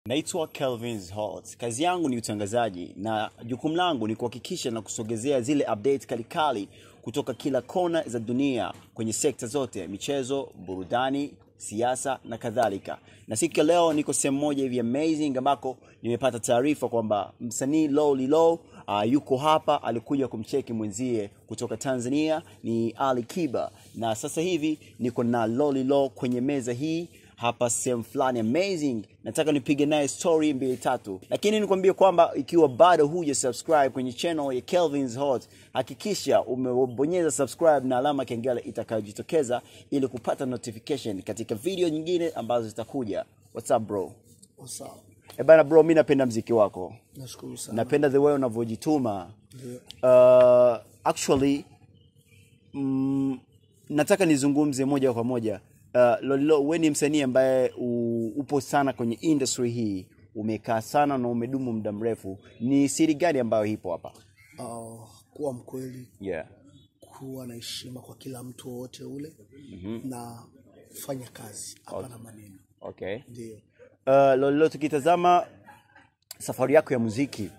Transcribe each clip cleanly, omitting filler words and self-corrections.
Naitwa Kelvin's Hot. Kazi yangu ni utangazaji na jukumu langu ni kuhakikisha na kusogezea zile update kalikali kutoka kila kona za dunia kwenye sekta zote, michezo, burudani, siasa na kadhalika. Na siku leo niko sehemu moja hivi amazing ambako nimepata taarifa kwamba msanii Lolilo yuko hapa, alikuja kumcheki mwenzie kutoka Tanzania ni ALI KIBA. Na sasa hivi niko na Lolilo kwenye meza hii hapa sehemu fulani amazing. Nataka nipige naye story 2-3. Lakini nikwambie kwamba ikiwa bado huja subscribe kwenye channel ya Kelvin's Hot, hakikisha umebonyeza subscribe na alama kengele itakayojitokeza ili kupata notification katika video nyingine ambazo zitakuja. What's up bro? What's up? Bana bro, mimi napenda muziki wako. Nashukuru sana. Napenda the way unavyojituma. Actually nataka nizungumze moja kwa moja. Lolilo, wewe ni msanii ambaye upo sana kwenye industry hii, umekaa sana na umedumu muda mrefu. Ni siri gani ambayo ipo hapa? Kuwa mkweli. Yeah. Kuwa na heshima kwa kila mtu wote ule. Na kufanya kazi hapa na maneno. Okay. Ndio. Lolilo, tukitazama safari yako ya muziki,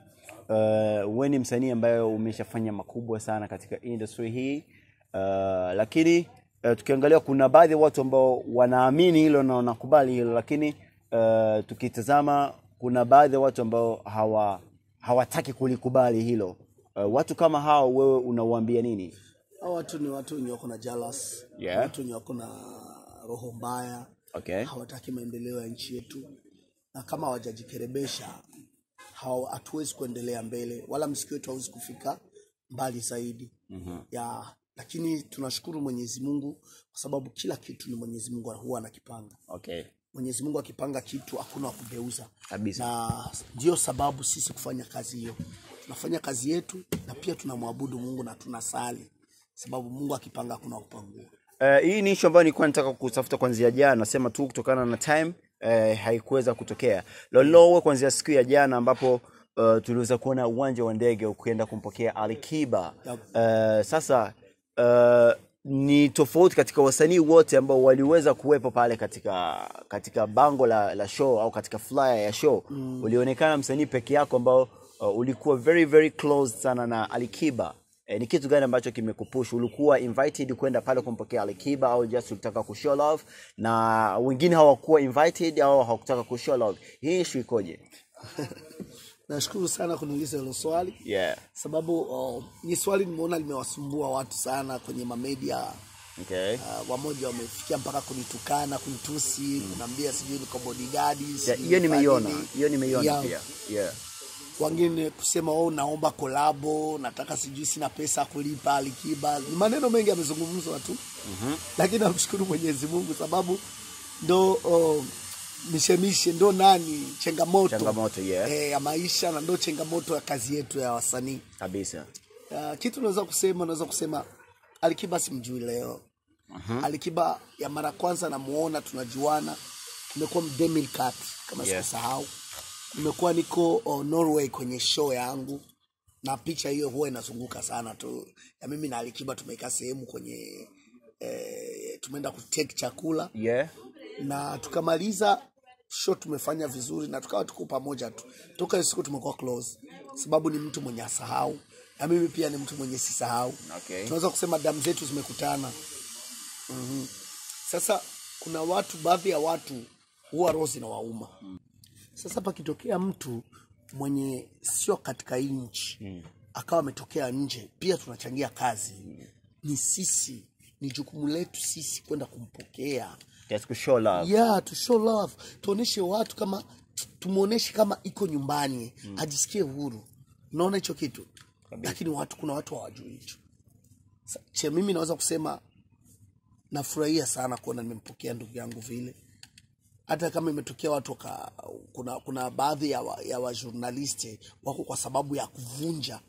wewe ni msanii ambaye umeshafanya makubwa sana katika industry hii. Lakini tukiangalia kuna baadhi ya watu ambao wanaamini hilo na wanakubali hilo, lakini tukitazama kuna baadhi ya watu ambao hawataki kulikubali hilo. Watu kama hao wewe unawaambia nini? Hao watu ni watu wenye wako na jealous. Yeah. Watu wenye wako na roho mbaya. Okay. Hawataki maendeleo ya nchi yetu. Na kama hawajajikerebesha, hatuwezi kuendelea mbele, wala muziki wetu hauwezi kufika mbali zaidi. Lakini tunashukuru Mwenyezi Mungu kwa sababu kila kitu ni Mwenyezi Mungu huwa anakipanga. Okay. Mwenyezi Mungu akipanga kitu hakuna kugeuza. Kabisa. Na ndio sababu sisi kufanya kazi hiyo. Tunafanya kazi yetu na pia tunamwabudu Mungu na tunasali. Sababu Mungu akipanga hakuna kupangua. Hii ni issue ambayo nilikuwa nataka kutafuta kuanzia jana, nasema tu kutokana na time haikuweza kutokea. Lolilo, kuanzia siku ya jana ambapo tuliweza kuona uwanja wa ndege ukienda kumpokea ALI KIBA. Sasa ni tofauti katika wasanii wote ambao waliweza kuwepo pale katika bango la show au katika flyer ya show. Ulionekana msanii peke yako ambao ulikuwa very very close sana na ALI KIBA. Ni kitu gani ambacho kimekupush? Ulikuwa invited kwenda pale kumpokea ALI KIBA au just ulitaka kushow love na wengine hawakuwa invited au hawakutaka kushow love? Hii issue ikoje? Nashukuru sana kuniuliza hilo swali. Yeah. Sababu ni swali nimeona limewasumbua watu sana kwenye media. Okay. Wamoja wamefikia mpaka kunitukana, kunitusi, kunambia sijui niko bodyguard. Hiyo nimeiona. Hiyo nimeiona pia. Yeah. Wengine kusema naomba collabo, nataka sijui sina pesa kulipa ALI KIBA. Ni maneno mengi yamezungumzwa tu. Lakini namshukuru Mwenyezi Mungu sababu ndo mishemishe ndo changamoto yeah. Ya maisha na ndo changamoto ya kazi yetu ya wasanii kabisa. Kitu naweza kusema ALI KIBA simjui leo. ALI KIBA ya mara kwanza namuona, tunajuana, nimekuwa mdemil cut kama sikasahau. Nimekuwa niko Norway kwenye show yangu na picha hiyo huwa inazunguka sana tu ya mimi na ALI KIBA tumekaa sehemu kwenye tumeenda kutake chakula. Yeah. Na tukamaliza show, tumefanya vizuri na tukawa tuko pamoja tu. Toka siku tumekuwa close sababu ni mtu mwenye asahau na mimi pia ni mtu mwenye sisahau. Okay. Tunaweza kusema damu zetu zimekutana. Sasa kuna baadhi ya watu huwa rozi na wauma. Sasa pakitokea mtu mwenye sio katika nchi akawa ametokea nje, pia tunachangia kazi. Ni sisi, ni jukumu letu sisi kwenda kumpokea. Just to show love. Yeah, to show love. Tuoneshe watu kama, tumuoneshe kama iko nyumbani, ajisikie huru. Unaona hicho kitu? Lakini kuna watu hawajui hicho. Mimi naweza kusema nafurahia sana kuona nimempokea ndugu yangu vile. Hata kama imetokea watu kuna baadhi ya wa journalisti wako kwa sababu ya kuvunja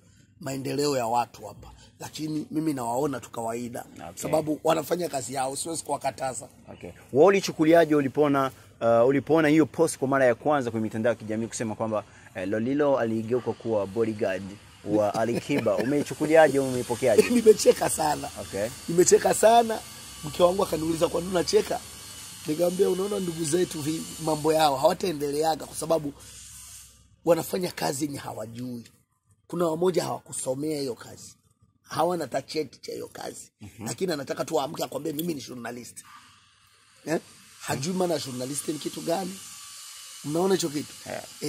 maendeleo ya watu hapa, lakini mimi nawaona tu kawaida. Sababu wanafanya kazi yao, siwezi kuwakataza. Okay. Wewe ulichukuliaje ulipoona hiyo post kwa mara ya kwanza kwenye mitandao ya kijamii kusema kwamba Lolilo aligeuka kuwa bodyguard wa ALI KIBA? Umeichukuliaje, umeipokeaje? Nimecheka sana. Okay. Nimecheka sana. Mke wangu akaniuliza kwa nini unacheka? Nikamwambia unaona ndugu zetu mambo yao hawataendeleaga kwa sababu wanafanya kazi yenye hawajui. Kuna wamoja hawakusomea hiyo kazi. Hawana tacheti cha hiyo kazi. Lakini anataka tu aamke akwambie mimi ni journalist. Hajui maana journalist ni kitu gani? Unaona hicho kitu?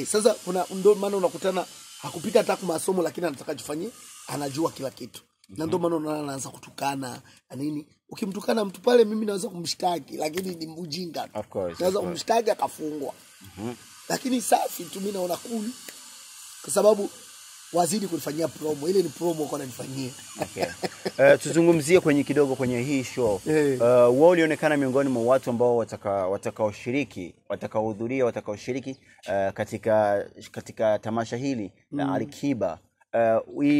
Sasa kuna ndio maana unakutana hakupita hata kwa masomo lakini anataka jifanyie anajua kila kitu. Na ndio maana unaona anaanza kutukana nini. Ukimtukana mtu pale mimi naweza kumshtaki lakini ni ujinga. Of course. Naweza kumshtaki akafungwa. Lakini safi tu mimi naona cool. Kwa sababu wazidi kunifanyia promo. Ile ni promo kwa nanifanyia. Okay. Tuzungumzie kidogo kwenye hii show. Wao ulionekana miongoni mwa watu ambao watakaoshiriki katika tamasha hili la ALI KIBA.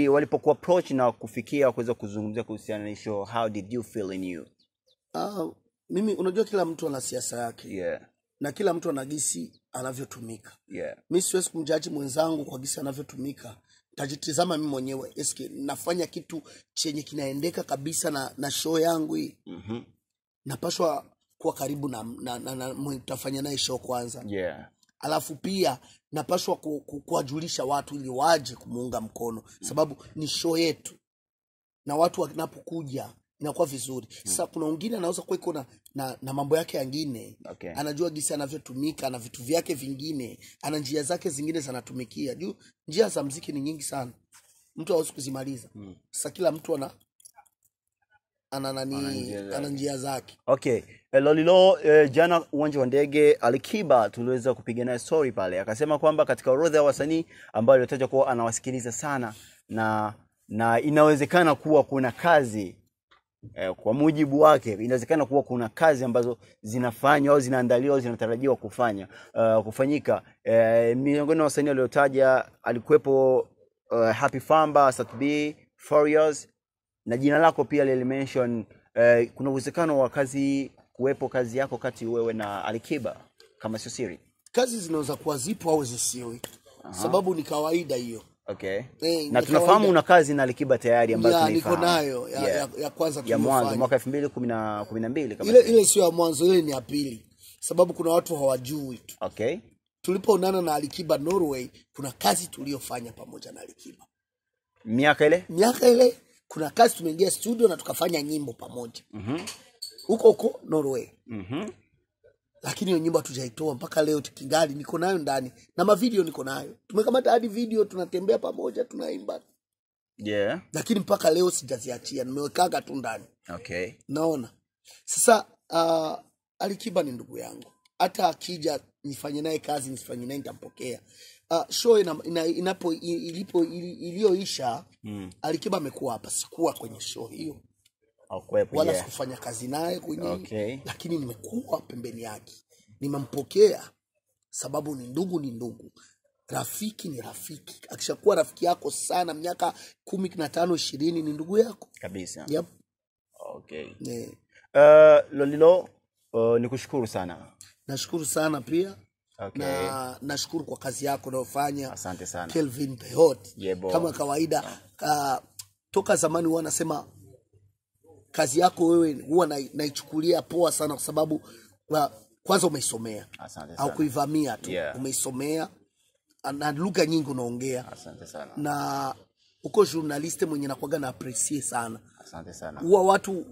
Walipokuwa approach na kufikia kuweza kuzungumzia kuhusiana na show, how did you feel in you? Mimi unajua kila mtu ana siasa yake. Na kila mtu anagisi anavyotumika. Mimi siwezi kumjudge mwenzangu kwa gisi anavyotumika. Tajitizama mimi mwenyewe. Eske nafanya kitu chenye kinaendeka kabisa na show yangu hii. Napaswa kuwa karibu na mtafanya naye show kwanza. Alafu pia napaswa kuwajulisha watu ili waje kumuunga mkono sababu ni show yetu. Na watu wanapokuja inakuwa vizuri. Sasa kuna wengine anaweza kuwa iko na mambo yake yangine. Anajua gisi anavyotumika na vitu vyake vingine, ana njia zake zingine zanatumikia. Juu njia za muziki ni nyingi sana. Mtu hawezi kuzimaliza. Sasa kila mtu ana njia zake. Okay. Lolilo, jana uwanja wa ndege ALI KIBA tuliweza kupiga naye story pale. Akasema kwamba katika orodha ya wasanii ambao alitajwa kuwa anawasikiliza sana na inawezekana kuwa kuna kazi kwa mujibu wake inawezekana kuwa kuna kazi ambazo zinafanywa au zinaandaliwa au zinatarajiwa kufanyika. Miongoni mwa wasanii waliotaja alikuwepo Happy Famba, Satb, Furious na jina lako pia lilimention. Kuna uwezekano wa kuwepo kazi yako kati wewe na ALI KIBA kama sio siri? Kazi zinaweza kuwa zipo au zisiwe. Sababu ni kawaida hiyo. Okay. Na tunafahamu una kazi na ALI KIBA tayari ambayo tunaifahamu. Niko nayo ya kwanza ya mwanzo mwaka 2012 kama ile sio ya mwanzo, ile ni ya pili. Sababu kuna watu hawajui tu. Okay. Tulipoonana na ALI KIBA Norway, kuna kazi tuliyofanya pamoja na ALI KIBA. Miaka ile kuna kazi tumeingia studio na tukafanya nyimbo pamoja. Huko Norway. Lakini hiyo nyimbo hatujaitoa mpaka leo. Kigali niko nayo ndani na mavideo niko nayo. Tumekamata hadi video tunatembea pamoja tunaimba. Lakini mpaka leo sijaziachia, nimewekaga tu ndani. Okay. Naona. Sasa ALI KIBA ni ndugu yangu. Hata akija nifanye naye kazi nisifanye naye nitampokea. Show iliyoisha ALI KIBA amekuwa hapa, sikuwa kwenye show hiyo. Wala sikufanya kazi naye kwenye lakini nimekuwa pembeni yake. Nimempokea sababu ni ndugu. Rafiki ni rafiki. Akishakuwa rafiki yako sana miaka 15 20 ni ndugu yako kabisa. Okay. Lolilo, nikushukuru sana. Nashukuru sana pia. Na nashukuru kwa kazi yako unayofanya. Asante sana. Kelvin Pehot. Kama kawaida toka zamani huwa nasema kazi yako wewe huwa naichukulia poa sana kwa sababu kwanza umeisomea. Au kuivamia tu. Umeisomea na lugha nyingi unaongea. Asante sana. Na uko journaliste mwenye nakuaga na appreciate sana. Asante sana. Huwa watu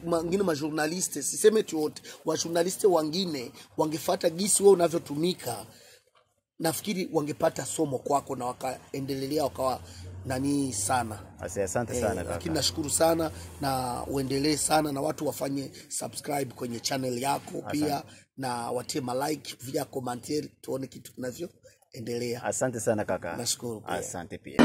wengine ma journaliste, siseme tu wote, wa journaliste wengine wangefuata gisi wewe unavyotumika. Nafikiri wangepata somo kwako na wakaendelea wakawa sana. Asante sana kaka. Lakini nashukuru sana na uendelee sana na watu wafanye subscribe kwenye channel yako pia na watie like via commentary tuone kitu kinavyoendelea. Asante sana kaka. Nashukuru pia. Asante pia.